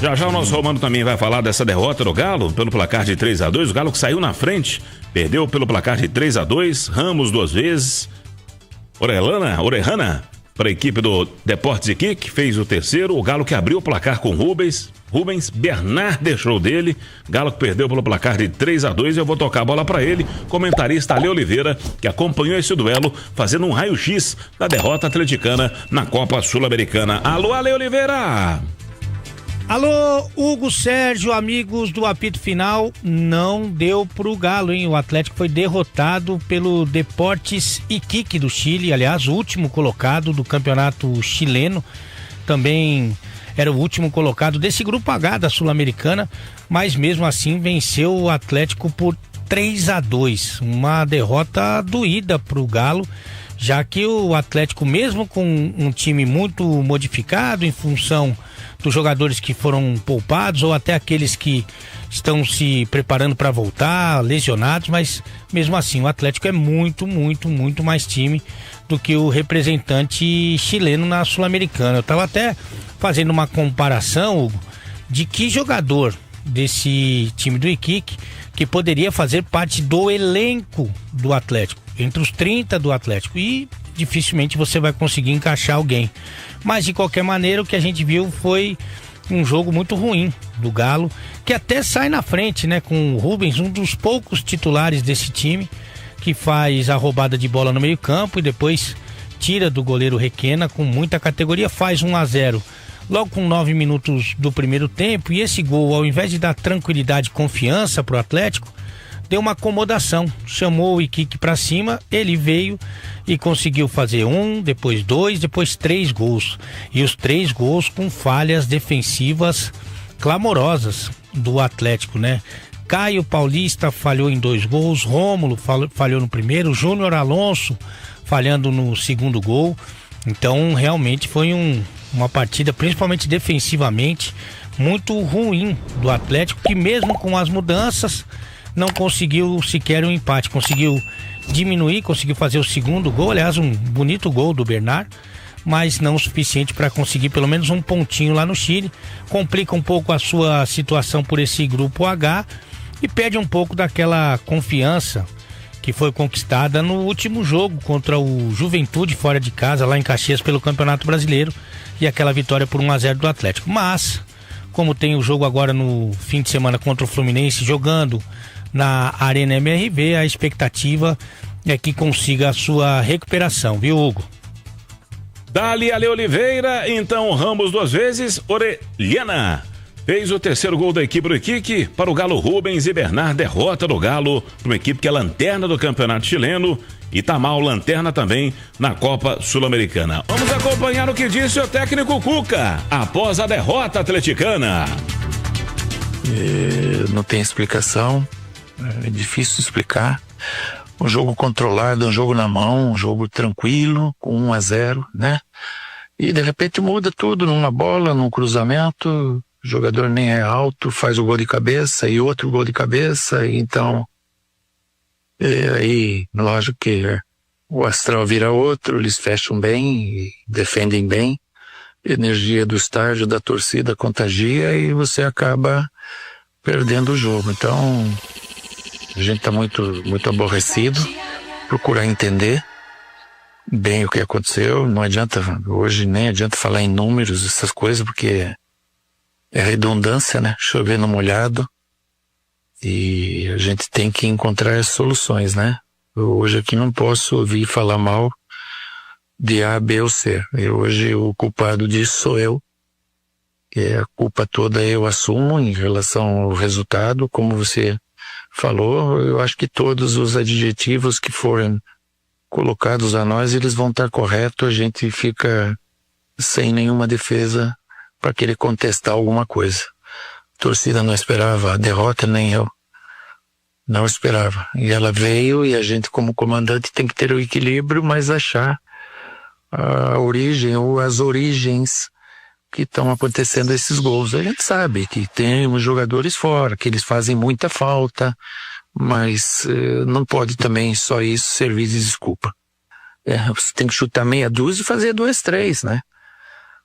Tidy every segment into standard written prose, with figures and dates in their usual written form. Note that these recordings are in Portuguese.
Já já o nosso Romano também vai falar dessa derrota do Galo pelo placar de 3-2. O Galo que saiu na frente, perdeu pelo placar de 3-2. Ramos 2 vezes. Orellana para a equipe do Deportes Iquique, fez o terceiro. O Galo que abriu o placar com Rubens, Bernard deixou dele. Galo que perdeu pelo placar de 3-2. Eu vou tocar a bola para ele, comentarista Ale Oliveira, que acompanhou esse duelo, fazendo um raio-x da derrota atleticana na Copa Sul-Americana. Alô, Ale Oliveira! Alô, Hugo, Sérgio, amigos do apito final, não deu pro Galo, hein? O Atlético foi derrotado pelo Deportes Iquique do Chile, aliás, o último colocado do campeonato chileno, também era o último colocado desse grupo H da Sul-Americana, mas mesmo assim venceu o Atlético por 3-2, uma derrota doída pro Galo, já que o Atlético, mesmo com um time muito modificado em função dos jogadores que foram poupados ou até aqueles que estão se preparando para voltar, lesionados, mas mesmo assim o Atlético é muito mais time do que o representante chileno na Sul-Americana. Eu estava até fazendo uma comparação, Hugo, de que jogador desse time do Iquique que poderia fazer parte do elenco do Atlético, entre os 30 do Atlético, e dificilmente você vai conseguir encaixar alguém. Mas de qualquer maneira o que a gente viu foi um jogo muito ruim do Galo, que até sai na frente, né, com o Rubens, um dos poucos titulares desse time, que faz a roubada de bola no meio-campo e depois tira do goleiro Requena com muita categoria, faz 1-0 logo com 9 minutos do primeiro tempo, e esse gol, ao invés de dar tranquilidade e confiança pro Atlético, deu uma acomodação, chamou o Iquique pra cima, ele veio e conseguiu fazer 1, depois 2, depois 3 gols, e os 3 gols com falhas defensivas clamorosas do Atlético, né? Caio Paulista falhou em 2 gols, Rômulo falhou no primeiro, Júnior Alonso falhando no segundo gol. Então realmente foi uma partida, principalmente defensivamente, muito ruim do Atlético, que mesmo com as mudanças não conseguiu sequer um empate, conseguiu diminuir, conseguiu fazer o segundo gol, aliás, um bonito gol do Bernard, mas não o suficiente para conseguir pelo menos um pontinho lá no Chile. Complica um pouco a sua situação por esse grupo H e perde um pouco daquela confiança que foi conquistada no último jogo contra o Juventude fora de casa, lá em Caxias, pelo Campeonato Brasileiro, e aquela vitória por 1-0 do Atlético. Mas, como tem o jogo agora no fim de semana contra o Fluminense, jogando na Arena MRV, a expectativa é que consiga a sua recuperação, viu, Hugo? Dali Ale Oliveira, então Ramos 2 vezes, Orellana fez o terceiro gol da equipe do Iquique para o Galo. Rubens e Bernard, derrota do Galo para uma equipe que é lanterna do campeonato chileno e tá mal, lanterna também na Copa Sul-Americana. Vamos acompanhar o que disse o técnico Cuca após a derrota atleticana. Não tem explicação, é difícil explicar. Um jogo controlado, um jogo na mão, um jogo tranquilo, com 1-0, né? E de repente muda tudo numa bola, num cruzamento. O jogador nem é alto, faz o gol de cabeça e outro gol de cabeça, então aí lógico que o astral vira outro, eles fecham bem e defendem bem, a energia do estádio, da torcida contagia e você acaba perdendo o jogo. Então a gente está muito aborrecido, procurar entender bem o que aconteceu. Não adianta, hoje nem adianta falar em números, essas coisas, porque é redundância, né? Chover no molhado. E a gente tem que encontrar as soluções, né? Eu hoje aqui não posso ouvir falar mal de A, B ou C. Hoje o culpado disso sou eu. Que a culpa toda eu assumo em relação ao resultado. Como você falou, eu acho que todos os adjetivos que forem colocados a nós, eles vão estar corretos. A gente fica sem nenhuma defesa para querer contestar alguma coisa. A torcida não esperava a derrota, nem eu. Não esperava. E ela veio e a gente, como comandante, tem que ter o equilíbrio, mas achar a origem ou as origens que estão acontecendo esses gols. A gente sabe que temos jogadores fora, que eles fazem muita falta, mas não pode também só isso servir de desculpa. Você tem que chutar meia dúzia e fazer 2, 3, né?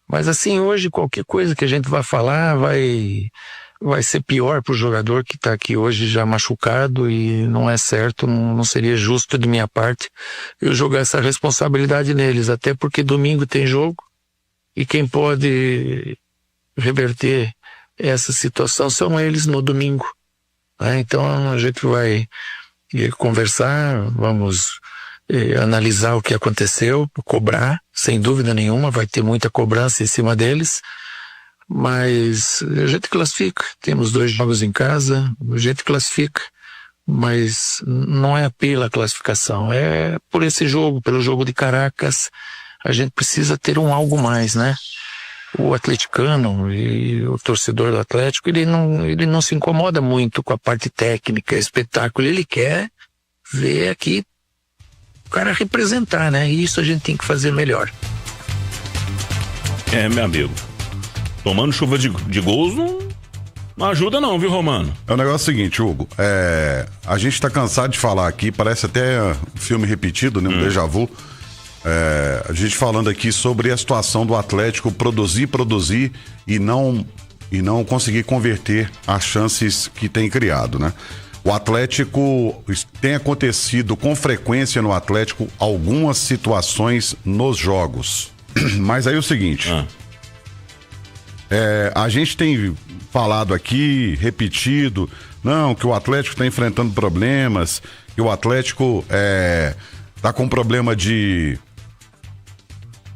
Mas assim, hoje qualquer coisa que a gente vai falar vai ser pior para o jogador que está aqui hoje já machucado, e não é certo, não seria justo de minha parte eu jogar essa responsabilidade neles, até porque domingo tem jogo e quem pode reverter essa situação são eles no domingo, né? Então a gente vai conversar, vamos analisar o que aconteceu, cobrar, sem dúvida nenhuma, vai ter muita cobrança em cima deles, mas a gente classifica, temos 2 jogos em casa, a gente classifica, mas não é pela classificação, é por esse jogo, pelo jogo de Caracas, a gente precisa ter algo mais, né? O atleticano e o torcedor do Atlético, ele não se incomoda muito com a parte técnica, espetáculo, ele quer ver aqui o cara representar, né? E isso a gente tem que fazer melhor. Meu amigo, tomando chuva de gols não ajuda não, viu, Romano? É o negócio seguinte, Hugo, a gente tá cansado de falar aqui, parece até um filme repetido, né? Um déjà vu. A gente falando aqui sobre a situação do Atlético produzir e não conseguir converter as chances que tem criado, né? O Atlético, tem acontecido com frequência no Atlético algumas situações nos jogos. Mas aí é o seguinte, a gente tem falado aqui, repetido, que o Atlético está enfrentando problemas, que o Atlético tá com problema de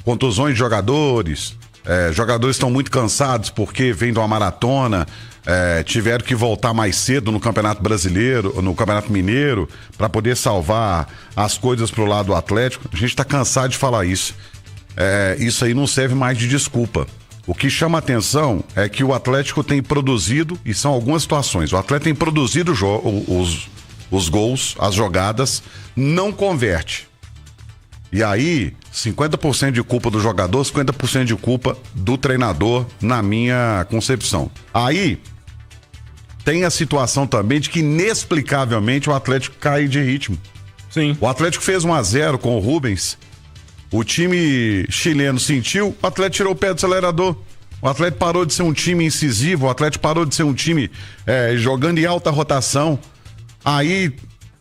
contusões de jogadores, jogadores estão muito cansados porque vêm de uma maratona, tiveram que voltar mais cedo no Campeonato Brasileiro, no Campeonato Mineiro, para poder salvar as coisas pro lado do Atlético. A gente está cansado de falar isso. Isso aí não serve mais de desculpa. O que chama atenção é que o Atlético tem produzido, e são algumas situações, o Atlético tem produzido os gols, as jogadas, não converte. E aí, 50% de culpa do jogador, 50% de culpa do treinador, na minha concepção. Aí, tem a situação também de que, inexplicavelmente, o Atlético cai de ritmo. Sim. O Atlético fez 1-0 com o Rubens, o time chileno sentiu, o Atlético tirou o pé do acelerador. O Atlético parou de ser um time incisivo, o Atlético parou de ser um time jogando em alta rotação. Aí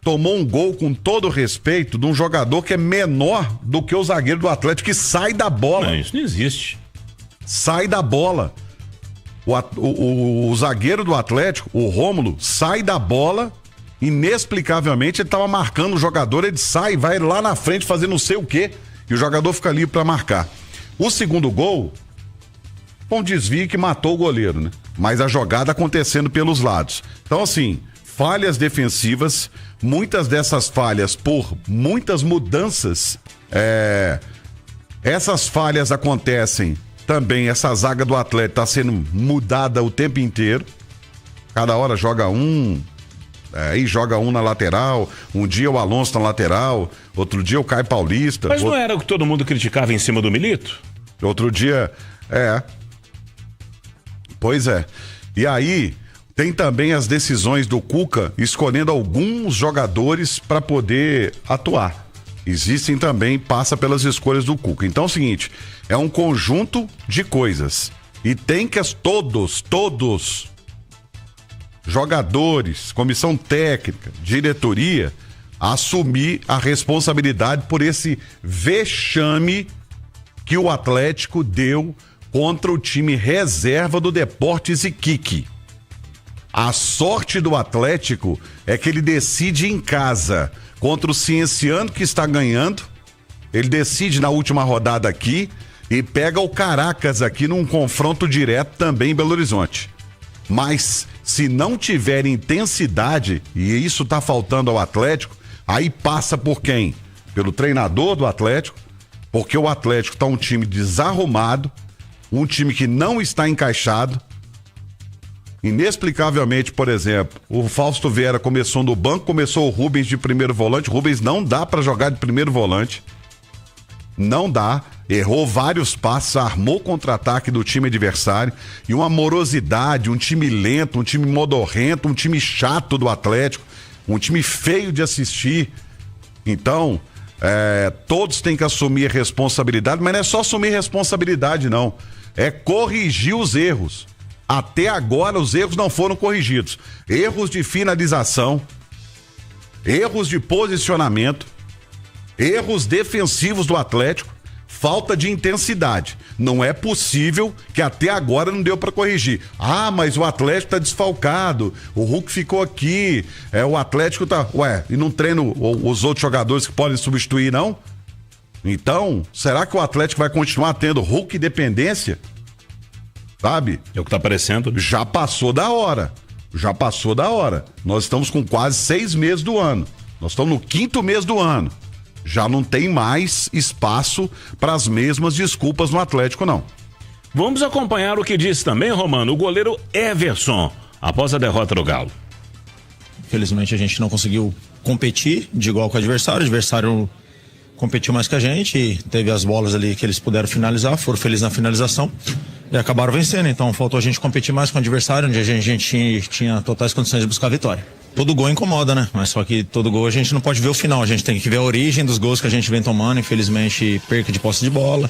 tomou um gol, com todo respeito, de um jogador que é menor do que o zagueiro do Atlético, que sai da bola. Não, isso não existe. Sai da bola. O zagueiro do Atlético, o Rômulo, sai da bola, inexplicavelmente ele estava marcando o jogador, ele sai, vai lá na frente fazer não sei o quê, e o jogador fica livre para marcar. O segundo gol, um desvio que matou o goleiro, né? Mas a jogada acontecendo pelos lados. Então, assim, falhas defensivas, muitas dessas falhas por muitas mudanças, essas falhas acontecem também, essa zaga do Atlético está sendo mudada o tempo inteiro, cada hora joga aí joga um na lateral, um dia o Alonso na lateral, outro dia o Caio Paulista. Mas não era o que todo mundo criticava em cima do Milito? Outro dia, pois é. E aí, tem também as decisões do Cuca escolhendo alguns jogadores para poder atuar. Existem também, passa pelas escolhas do Cuca. Então é o seguinte, é um conjunto de coisas. E tem que todos, jogadores, comissão técnica, diretoria, assumir a responsabilidade por esse vexame que o Atlético deu contra o time reserva do Deportes Iquique. A sorte do Atlético é que ele decide em casa contra o Cienciano, que está ganhando. Ele decide na última rodada aqui e pega o Caracas aqui num confronto direto também em Belo Horizonte. Mas se não tiver intensidade, e isso tá faltando ao Atlético, aí passa por quem? Pelo treinador do Atlético, porque o Atlético tá um time desarrumado, um time que não está encaixado. Inexplicavelmente, por exemplo, o Fausto Vera começou no banco, começou o Rubens de primeiro volante. O Rubens não dá para jogar de primeiro volante. Não dá. Errou vários passos, armou contra-ataque do time adversário. E uma morosidade, um time lento, um time modorrento, um time chato do Atlético. Um time feio de assistir. Então, todos têm que assumir a responsabilidade, mas não é só assumir responsabilidade, não. é corrigir os erros. Até agora os erros não foram corrigidos. Erros de finalização, erros de posicionamento, erros defensivos do Atlético, falta de intensidade. Não é possível que até agora não deu para corrigir. Ah, mas o Atlético tá desfalcado, o Hulk ficou aqui, o Atlético tá... Ué, e não treina os outros jogadores que podem substituir, não? Então, será que o Atlético vai continuar tendo Hulk dependência? Sabe? É o que tá aparecendo. Já passou da hora. Nós estamos com quase 6 meses do ano. Nós estamos no 5º mês do ano. Já não tem mais espaço para as mesmas desculpas no Atlético, não. Vamos acompanhar o que disse também, Romano, o goleiro Everson, após a derrota do Galo. Infelizmente a gente não conseguiu competir de igual com o adversário competiu mais que a gente e teve as bolas ali que eles puderam finalizar, foram felizes na finalização e acabaram vencendo. Então faltou a gente competir mais com o adversário, onde a gente tinha totais condições de buscar a vitória. Todo gol incomoda, né? Mas só que todo gol a gente não pode ver o final, a gente tem que ver a origem dos gols que a gente vem tomando. Infelizmente, perca de posse de bola.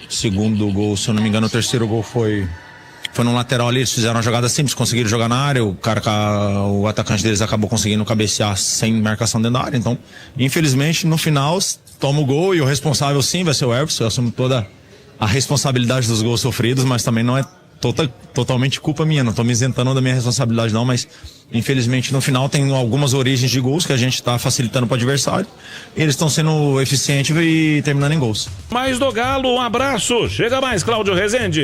Segundo gol, se eu não me engano, o terceiro gol foi no lateral ali, eles fizeram uma jogada simples, conseguiram jogar na área, o atacante deles acabou conseguindo cabecear sem marcação dentro da área. Então, infelizmente, no final, toma o gol e o responsável sim vai ser o Everson. Eu assumo toda a responsabilidade dos gols sofridos, mas também não é totalmente culpa minha, não tô me isentando da minha responsabilidade não, mas infelizmente no final tem algumas origens de gols que a gente tá facilitando pro adversário, eles estão sendo eficientes e terminando em gols. Mais do Galo, um abraço, chega mais Cláudio Rezende.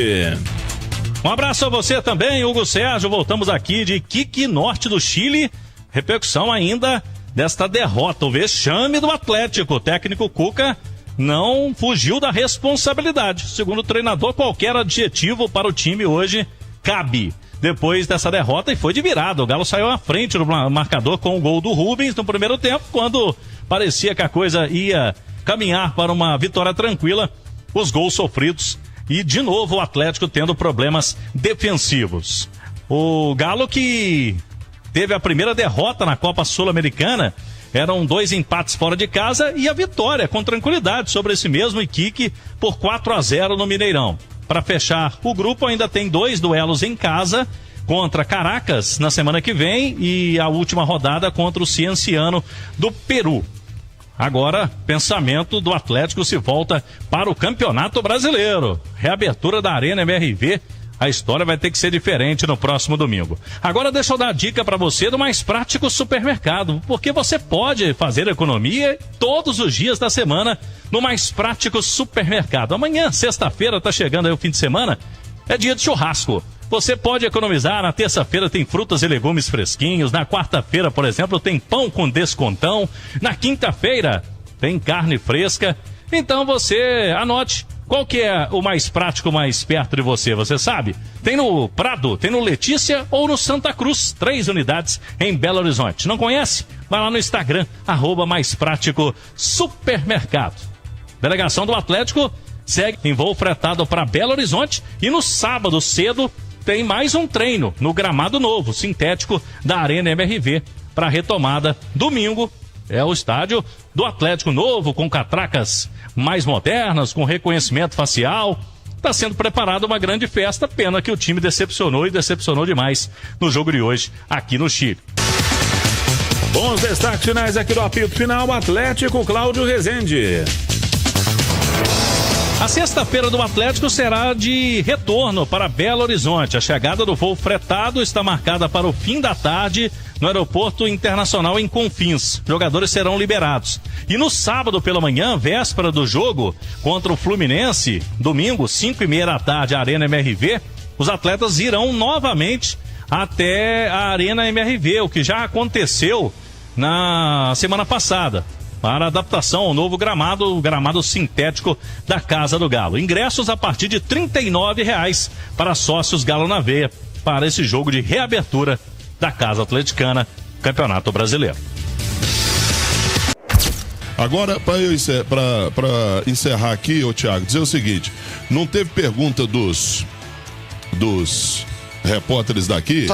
Um abraço a você também, Hugo Sérgio, voltamos aqui de Iquique, norte do Chile, repercussão ainda desta derrota, o vexame do Atlético, o técnico Cuca não fugiu da responsabilidade. Segundo o treinador, qualquer adjetivo para o time hoje cabe. Depois dessa derrota, e foi de virada, o Galo saiu à frente do marcador com o gol do Rubens no primeiro tempo, quando parecia que a coisa ia caminhar para uma vitória tranquila, os gols sofridos e de novo o Atlético tendo problemas defensivos. O Galo que teve a primeira derrota na Copa Sul-Americana, eram 2 empates fora de casa e a vitória com tranquilidade sobre esse mesmo Iquique por 4-0 no Mineirão. Para fechar o grupo ainda tem 2 duelos em casa contra Caracas na semana que vem e a última rodada contra o Cienciano do Peru. Agora, pensamento do Atlético se volta para o Campeonato Brasileiro. Reabertura da Arena MRV. A história vai ter que ser diferente no próximo domingo. Agora deixa eu dar a dica para você do Mais Prático Supermercado, porque você pode fazer economia todos os dias da semana no Mais Prático Supermercado. Amanhã, sexta-feira, tá chegando aí o fim de semana, é dia de churrasco. Você pode economizar, na terça-feira tem frutas e legumes fresquinhos, na quarta-feira, por exemplo, tem pão com descontão, na quinta-feira tem carne fresca. Então você anote. Qual que é o mais prático, mais perto de você, você sabe? Tem no Prado, tem no Letícia ou no Santa Cruz, 3 unidades em Belo Horizonte. Não conhece? Vai lá no Instagram, @Mais Prático Supermercado. Delegação do Atlético segue em voo fretado para Belo Horizonte e no sábado cedo tem mais um treino no gramado novo, sintético da Arena MRV para retomada. Domingo é o estádio do Atlético novo, com catracas mais modernas, com reconhecimento facial. Está sendo preparada uma grande festa, pena que o time decepcionou e decepcionou demais no jogo de hoje aqui no Chile. Bons destaques finais aqui do apito final, Atlético, Cláudio Rezende. A sexta-feira do Atlético será de retorno para Belo Horizonte. A chegada do voo fretado está marcada para o fim da tarde no Aeroporto Internacional em Confins. Jogadores serão liberados. E no sábado pela manhã, véspera do jogo contra o Fluminense, domingo, 5h30 da tarde, Arena MRV, os atletas irão novamente até a Arena MRV, o que já aconteceu na semana passada, para adaptação ao novo gramado, o gramado sintético da Casa do Galo. Ingressos a partir de R$ 39,00 para sócios Galo na Veia, para esse jogo de reabertura da Casa Atleticana, Campeonato Brasileiro. Agora, para encerrar aqui, ô Thiago, dizer o seguinte: não teve pergunta dos repórteres daqui?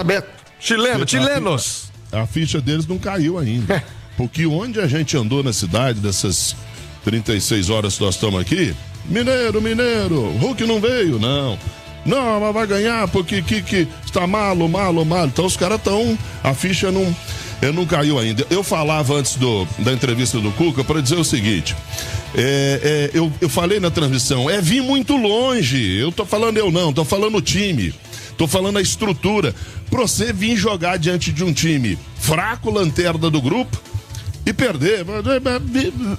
Chilenos. A ficha deles não caiu ainda. Porque onde a gente andou na cidade, dessas 36 horas que nós estamos aqui, Mineiro, Hulk não veio, não. Não, mas vai ganhar porque que está malo. Então os caras estão, a ficha não caiu ainda. Eu falava antes da entrevista do Cuca para dizer o seguinte, eu falei na transmissão, vir muito longe, eu tô falando tô falando o time, tô falando a estrutura, pra você vir jogar diante de um time fraco, lanterna do grupo, e perder,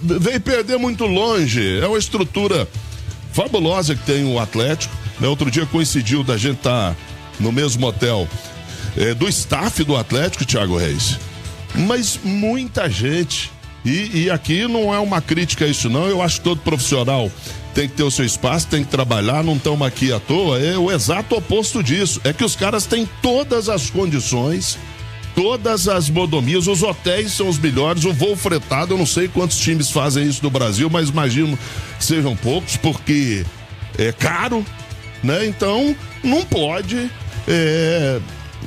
veio perder muito longe, é uma estrutura fabulosa que tem o Atlético, né? Outro dia coincidiu da gente estar no mesmo hotel do staff do Atlético, Thiago Reis, mas muita gente, e aqui não é uma crítica a isso não, eu acho que todo profissional tem que ter o seu espaço, tem que trabalhar, não estamos aqui à toa, é o exato oposto disso, é que os caras têm todas as condições, todas as modomias, os hotéis são os melhores, o voo fretado, eu não sei quantos times fazem isso no Brasil, mas imagino que sejam poucos, porque é caro, né? Então não pode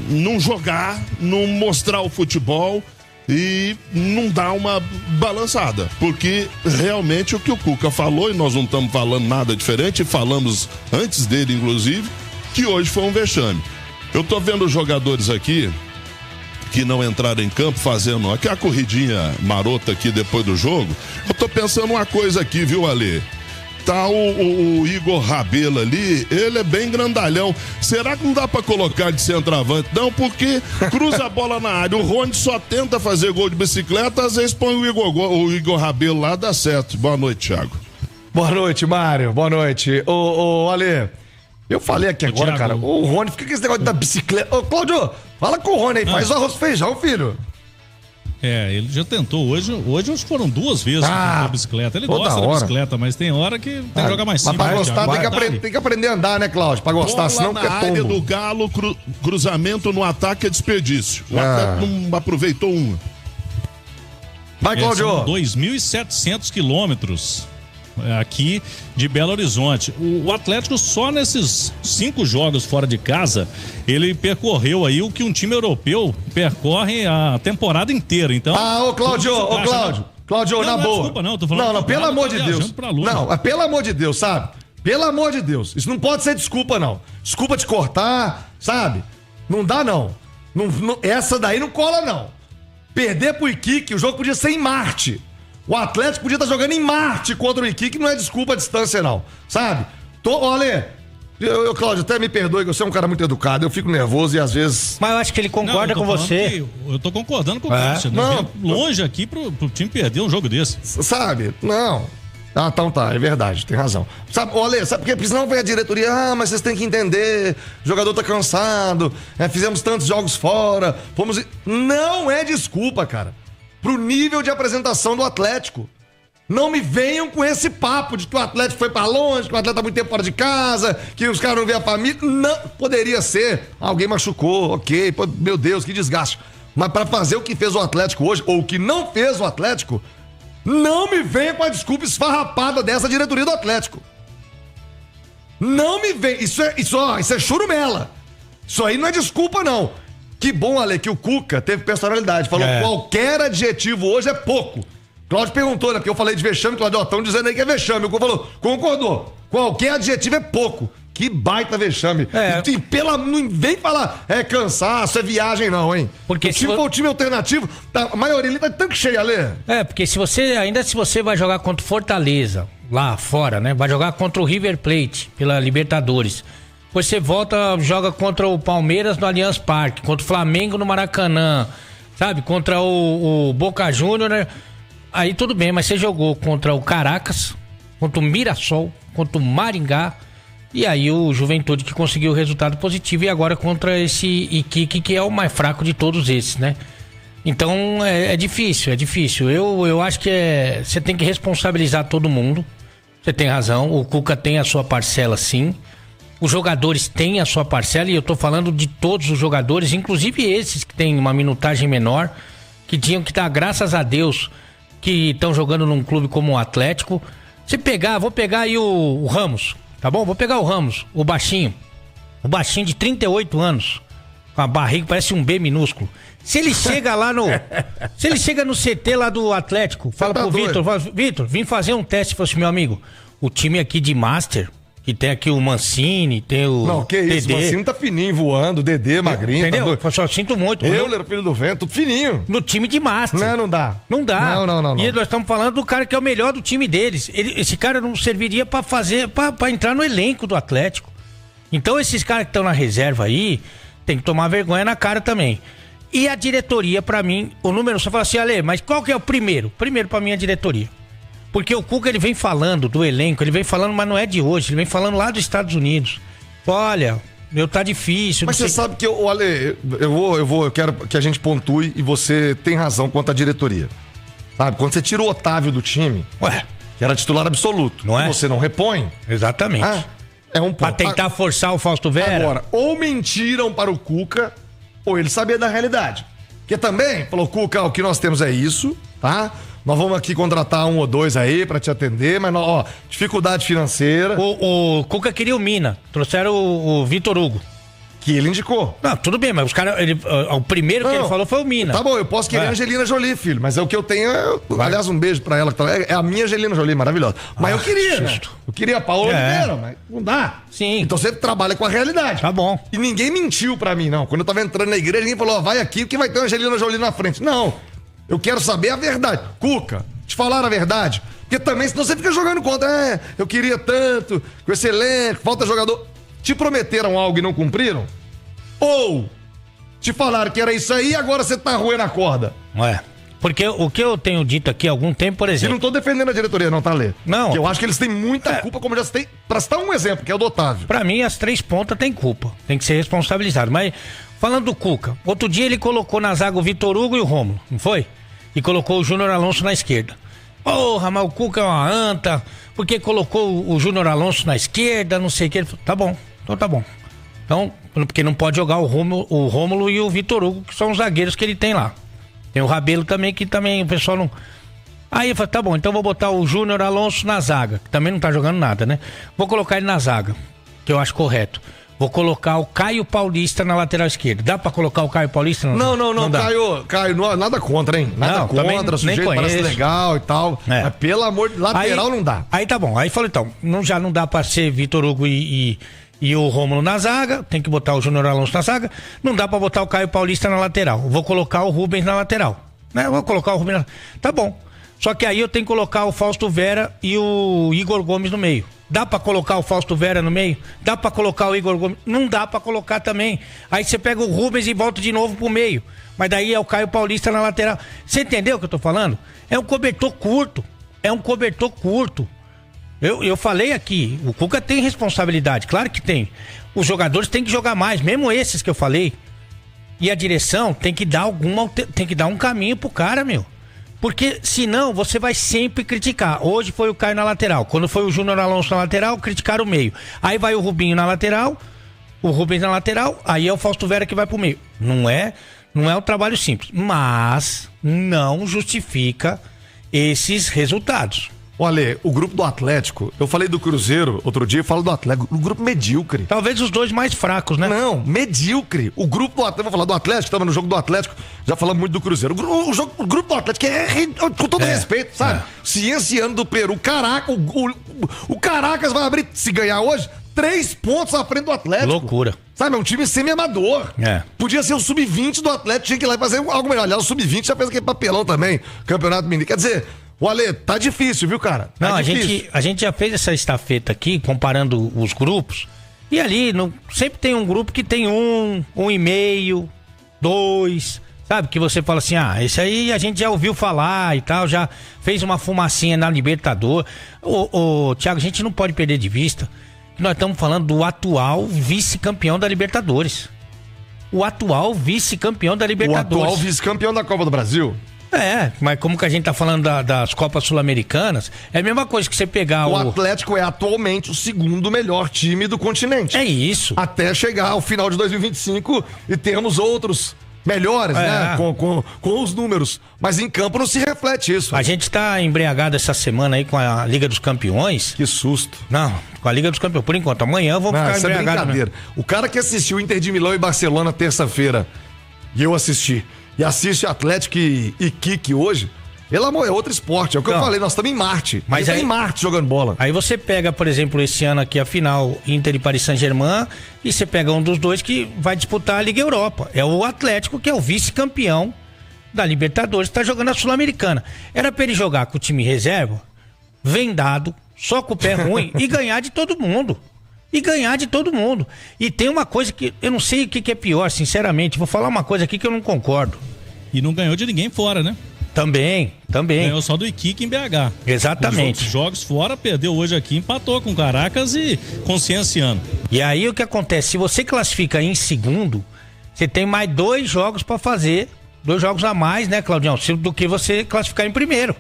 não jogar, não mostrar o futebol e não dar uma balançada, porque realmente o que o Cuca falou, e nós não estamos falando nada diferente, falamos antes dele inclusive, que hoje foi um vexame. Eu tô vendo os jogadores aqui que não entraram em campo fazendo aquela corridinha marota aqui depois do jogo. Eu tô pensando uma coisa aqui, viu, Ale? Tá o Igor Rabelo ali, ele é bem grandalhão. Será que não dá pra colocar de centroavante? Não, porque cruza a bola na área. O Rony só tenta fazer gol de bicicleta, às vezes põe o Igor Rabelo lá, dá certo. Boa noite, Thiago. Boa noite, Mário. Boa noite. Ô, Ale, eu falei aqui agora, Thiago, cara, o Rony fica com esse negócio da bicicleta. Ô, Cláudio, fala com o Rony aí, faz o arroz e feijão, filho. Ele já tentou. Hoje foram 2 vezes a bicicleta. Ele gosta da bicicleta, mas tem hora que tem que jogar mais simples. Mas pra gostar tem que aprender a andar, né, Cláudio? Pra gostar, bola senão na é área do Galo, cruzamento no ataque é desperdício. O Atlético não aproveitou uma. Vai, Cláudio. São 2.700 quilômetros aqui de Belo Horizonte. O Atlético só nesses 5 jogos fora de casa, ele percorreu aí o que um time europeu percorre a temporada inteira. Então, Cláudio, na boa. Desculpa, não, tô falando. Não, pelo amor de Deus. Não, pelo amor de Deus, sabe? Pelo amor de Deus. Isso não pode ser desculpa, não. Desculpa te cortar, sabe? Não dá, não. Essa daí não cola, não. Perder pro Iquique, o jogo podia ser em Marte. O Atlético podia estar jogando em Marte contra o Iquique, não é desculpa a distância, não. Sabe? Olha, Cláudio, até me perdoe que você é um cara muito educado, eu fico nervoso e às vezes... Mas eu acho que ele concorda com você. Eu tô concordando com o Cássio. Longe aqui pro time perder um jogo desse. Sabe? Não. Então tá, é verdade, tem razão. Sabe, olha, sabe por quê? Porque senão vem a diretoria, mas vocês têm que entender, o jogador tá cansado, fizemos tantos jogos fora, Não é desculpa, cara, pro nível de apresentação do Atlético. Não me venham com esse papo de que o Atlético foi pra longe, que o Atlético tá muito tempo fora de casa, que os caras não vêem a família. Não, poderia ser, alguém machucou, ok, meu Deus, que desgaste. Mas pra fazer o que fez o Atlético hoje, ou o que não fez o Atlético, não me venha com a desculpa esfarrapada dessa diretoria do Atlético. Não me venha, isso é churumela. Isso aí não é desculpa, não. Que bom, Ale, que o Cuca teve personalidade. Falou qualquer adjetivo hoje é pouco. Cláudio perguntou, né? Porque eu falei de vexame, Cláudio, estão dizendo aí que é vexame. O Cuca falou, concordou. Qualquer adjetivo é pouco. Que baita vexame. Não vem falar, cansaço, é viagem não, hein? Porque se for o time alternativo, a maioria ali tá tanque cheio, Ale. Porque se você vai jogar contra o Fortaleza, lá fora, né? Vai jogar contra o River Plate, pela Libertadores. Depois você volta, joga contra o Palmeiras no Allianz Parque, contra o Flamengo no Maracanã, sabe? Contra o Boca Júnior, né? Aí tudo bem, mas você jogou contra o Caracas, contra o Mirassol, contra o Maringá, e aí o Juventude que conseguiu o resultado positivo, e agora contra esse Iquique, que é o mais fraco de todos esses, né? Então é difícil. Eu acho que você tem que responsabilizar todo mundo. Você tem razão, o Cuca tem a sua parcela, sim. Os jogadores têm a sua parcela, e eu tô falando de todos os jogadores, inclusive esses que têm uma minutagem menor, que tinham que dar graças a Deus que estão jogando num clube como o Atlético. Vou pegar aí o Ramos, tá bom? Vou pegar o Ramos, o baixinho de 38 anos, com a barriga, parece um B minúsculo. Se ele chega lá se ele chega no CT lá do Atlético, fala pro Vitor, vim fazer um teste, falou assim, meu amigo, o time aqui de Master, que tem aqui o Mancini, tem o Não, que isso, o Mancini tá fininho voando, Dedê, magrinho. Entendeu? Tá Só sinto muito. Euler, filho do vento, tudo fininho. No time de Master. Não dá. Não dá. Não. E nós estamos falando do cara que é o melhor do time deles. Esse cara não serviria pra entrar no elenco do Atlético. Então esses caras que estão na reserva aí, tem que tomar vergonha na cara também. E a diretoria, pra mim, o número, você fala assim, Ale, mas qual que é o primeiro? Primeiro pra mim é a diretoria. Porque o Cuca, ele vem falando do elenco, ele vem falando, mas não é de hoje, ele vem falando lá dos Estados Unidos. Olha, tá difícil. Mas você sabe que, Ale, eu quero que a gente pontue e você tem razão quanto à diretoria. Sabe, quando você tira o Otávio do time, que era titular absoluto, não é? Você não repõe. Exatamente. É um ponto. Pra tentar forçar o Fausto Vera. Agora, ou mentiram para o Cuca, ou ele sabia da realidade. Porque também, falou, Cuca, o que nós temos é isso, tá? Nós vamos aqui contratar 1 ou 2 aí pra te atender, mas, dificuldade financeira. O Cuca queria o Mina, trouxeram o Vitor Hugo. Que ele indicou. Não, tudo bem, mas os caras, o primeiro que ele falou foi o Mina. Tá bom, eu posso querer a Angelina Jolie, filho, mas é o que eu tenho, aliás, um beijo pra ela, é a minha Angelina Jolie, maravilhosa. Mas eu queria, né? Eu queria a Paola Oliveira, mas não dá. Sim. Então você trabalha com a realidade. Tá bom. E ninguém mentiu pra mim, não. Quando eu tava entrando na igreja, ninguém falou, vai aqui que vai ter a Angelina Jolie na frente. Não, eu quero saber a verdade. Cuca, te falaram a verdade? Porque também, senão você fica jogando contra, eu queria tanto, com esse elenco, falta jogador. Te prometeram algo e não cumpriram? Ou te falaram que era isso aí e agora você tá roendo a corda? Porque o que eu tenho dito aqui há algum tempo, por exemplo... E não tô defendendo a diretoria, não, tá, Lê? Não. Porque eu acho que eles têm muita culpa, como já citei. Pra citar um exemplo, que é o do Otávio. Pra mim, as 3 pontas têm culpa. Tem que ser responsabilizado. Mas, falando do Cuca, outro dia ele colocou na zaga o Vitor Hugo e o Rômulo, não foi? E colocou o Júnior Alonso na esquerda. Porra, mas o Cuca é uma anta, porque colocou o Júnior Alonso na esquerda, não sei o que. Tá bom, então tá bom. Então, porque não pode jogar o Rômulo e o Vitor Hugo, que são os zagueiros que ele tem lá. Tem o Rabelo também, que também o pessoal não... Aí eu falei, tá bom, então vou botar o Júnior Alonso na zaga, que também não tá jogando nada, né? Vou colocar ele na zaga, que eu acho correto. Vou colocar o Caio Paulista na lateral esquerda. Dá pra colocar o Caio Paulista? Não, Caio, nada contra, hein? Nada contra, sujeito parece legal e tal. Mas pelo amor de lateral aí, não dá. Aí tá bom, aí falou então, já não dá pra ser Vitor Hugo e o Rômulo na zaga, tem que botar o Júnior Alonso na zaga, não dá pra botar o Caio Paulista na lateral. Vou colocar o Rubens na lateral, né? Vou colocar o Rubens na... Tá bom. Só que aí eu tenho que colocar o Fausto Vera e o Igor Gomes no meio. Dá pra colocar o Fausto Vera no meio? Dá pra colocar o Igor Gomes? Não dá pra colocar também. Aí você pega o Rubens e volta de novo pro meio. Mas daí é o Caio Paulista na lateral. Você entendeu o que eu tô falando? É um cobertor curto. Eu falei aqui, o Cuca tem responsabilidade, claro que tem. Os jogadores têm que jogar mais, mesmo esses que eu falei. E a direção tem que dar um caminho pro cara, meu. Porque senão você vai sempre criticar. Hoje foi o Caio na lateral, quando foi o Júnior Alonso na lateral, criticaram o meio. Aí vai o Rubinho na lateral, o Rubens na lateral, aí é o Fausto Vera que vai pro meio. Não é um trabalho simples, mas não justifica esses resultados. Olha, o grupo do Atlético, eu falei do Cruzeiro outro dia, eu falo do Atlético, o grupo medíocre. Talvez os dois mais fracos, né? Não, medíocre. O grupo do Atlético, vou falar do Atlético, estava no jogo do Atlético, já falamos muito do Cruzeiro. O grupo do Atlético com todo respeito, sabe? Cienciano do Peru, caraca, o Caracas vai abrir, se ganhar hoje, 3 pontos à frente do Atlético. Loucura. Sabe, é um time semi-amador. Podia ser o sub-20 do Atlético, tinha que ir lá e fazer algo melhor. Aliás, o sub-20 já fez aquele papelão também, Campeonato Mineiro. Quer dizer... O Ale, tá difícil, viu, cara? Não, a gente já fez essa estafeta aqui, comparando os grupos, e ali sempre tem um grupo que tem 1,5, 2, sabe? Que você fala assim, esse aí a gente já ouviu falar e tal, já fez uma fumacinha na Libertadores. Thiago, a gente não pode perder de vista que nós estamos falando do atual vice-campeão da Libertadores. O atual vice-campeão da Libertadores. O atual vice-campeão da Copa do Brasil. Mas como que a gente tá falando das Copas Sul-Americanas, é a mesma coisa que você pegar o Atlético é atualmente o 2º melhor time do continente. É isso. Até chegar ao final de 2025 e termos outros melhores, né? Com os números. Mas em campo não se reflete isso. A gente tá embriagado essa semana aí com a Liga dos Campeões. Que susto. Não, com a Liga dos Campeões. Por enquanto, amanhã eu vou ficar embriagado. É brincadeira. O cara que assistiu Inter de Milão e Barcelona terça-feira, e eu assisti, e assiste Atlético e Kiki hoje, Pelo amor, é outro esporte, é o que eu falei, nós estamos em Marte. Mas aí, em Marte jogando bola. Aí você pega, por exemplo, esse ano aqui a final Inter e Paris Saint-Germain, e você pega um dos dois que vai disputar a Liga Europa. É o Atlético, que é o vice-campeão da Libertadores, que tá jogando a Sul-Americana. Era pra ele jogar com o time reserva, vendado, só com o pé ruim, e ganhar de todo mundo. E tem uma coisa que eu não sei o que é pior, sinceramente. Vou falar uma coisa aqui que eu não concordo. E não ganhou de ninguém fora, né? Também. Ganhou só do Iquique em BH. Exatamente. Os jogos fora, perdeu hoje aqui, empatou com Caracas e com Cienciano. E aí o que acontece? Se você classifica em segundo, você tem mais 2 jogos pra fazer, 2 jogos a mais, né, Claudião, do que você classificar em primeiro.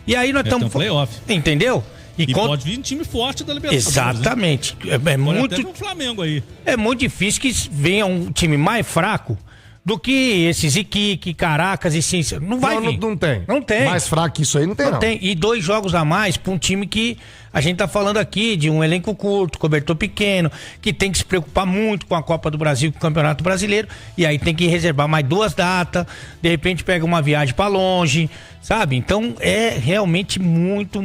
E aí nós estamos... playoff. Entendeu? E pode vir um time forte da Libertadores. Exatamente. Né? É muito... Até com o Flamengo aí. É muito difícil que venha um time mais fraco do que esses Iquique, Caracas e Ciência. Não vai vir. Não tem. Não tem. Mais fraco que isso aí não tem, não. Tem. E 2 jogos a mais pra um time que a gente tá falando aqui de um elenco curto, cobertor pequeno, que tem que se preocupar muito com a Copa do Brasil, com o Campeonato Brasileiro, e aí tem que reservar mais 2 datas, de repente pega uma viagem pra longe, sabe? Então é realmente muito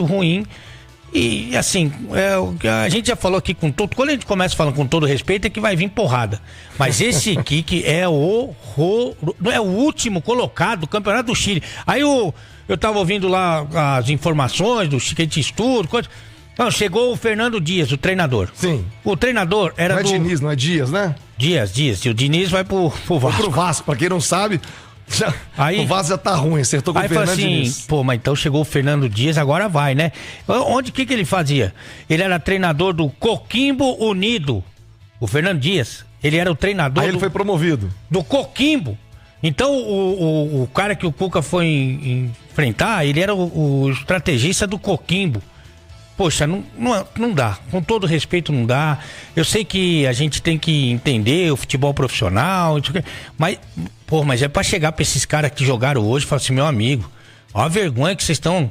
ruim. E assim, a gente já falou aqui com todo. Quando a gente começa falando com todo respeito, é que vai vir porrada. Mas esse Iquique é o último colocado do Campeonato do Chile. Aí eu tava ouvindo lá as informações do Chiquete Estudo, coisa. Não, chegou o Fernando Dias, o treinador. Sim. O treinador era não é Diniz, não é Dias, né? Dias. E o Diniz vai pro Vasco. Pro Vasco, pra quem não sabe. Aí, o Vasco já tá ruim, acertou com o Fernando Diniz. Pô, mas então chegou o Fernando Dias, agora vai, né? O que ele fazia? Ele era treinador do Coquimbo Unido. O Fernando Dias, ele era o treinador. Aí ele foi promovido. Do Coquimbo. Então o cara que o Cuca foi enfrentar, ele era o estrategista do Coquimbo. Poxa, não dá. Com todo respeito, não dá. Eu sei que a gente tem que entender o futebol profissional, mas é pra chegar pra esses caras que jogaram hoje e falar assim, meu amigo, olha a vergonha que vocês estão,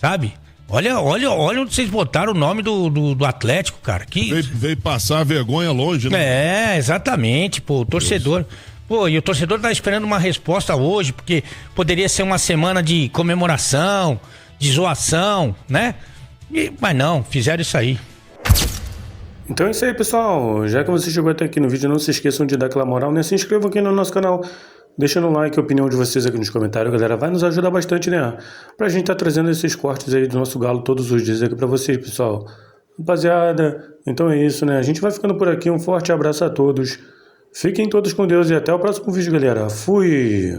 sabe? Olha onde vocês botaram o nome do Atlético, cara. Veio passar a vergonha longe, né? É, exatamente, pô, o torcedor... Pô, e o torcedor tá esperando uma resposta hoje, porque poderia ser uma semana de comemoração, de zoação, né? Mas não, fizeram isso aí. Então é isso aí, pessoal. Já que você chegou até aqui no vídeo, não se esqueçam de dar aquela moral, né? Se inscrevam aqui no nosso canal, deixando um like, a opinião de vocês aqui nos comentários, galera. Vai nos ajudar bastante, né? Pra gente tá trazendo esses cortes aí do nosso galo todos os dias aqui pra vocês, pessoal. Rapaziada, então é isso, né? A gente vai ficando por aqui. Um forte abraço a todos. Fiquem todos com Deus e até o próximo vídeo, galera. Fui!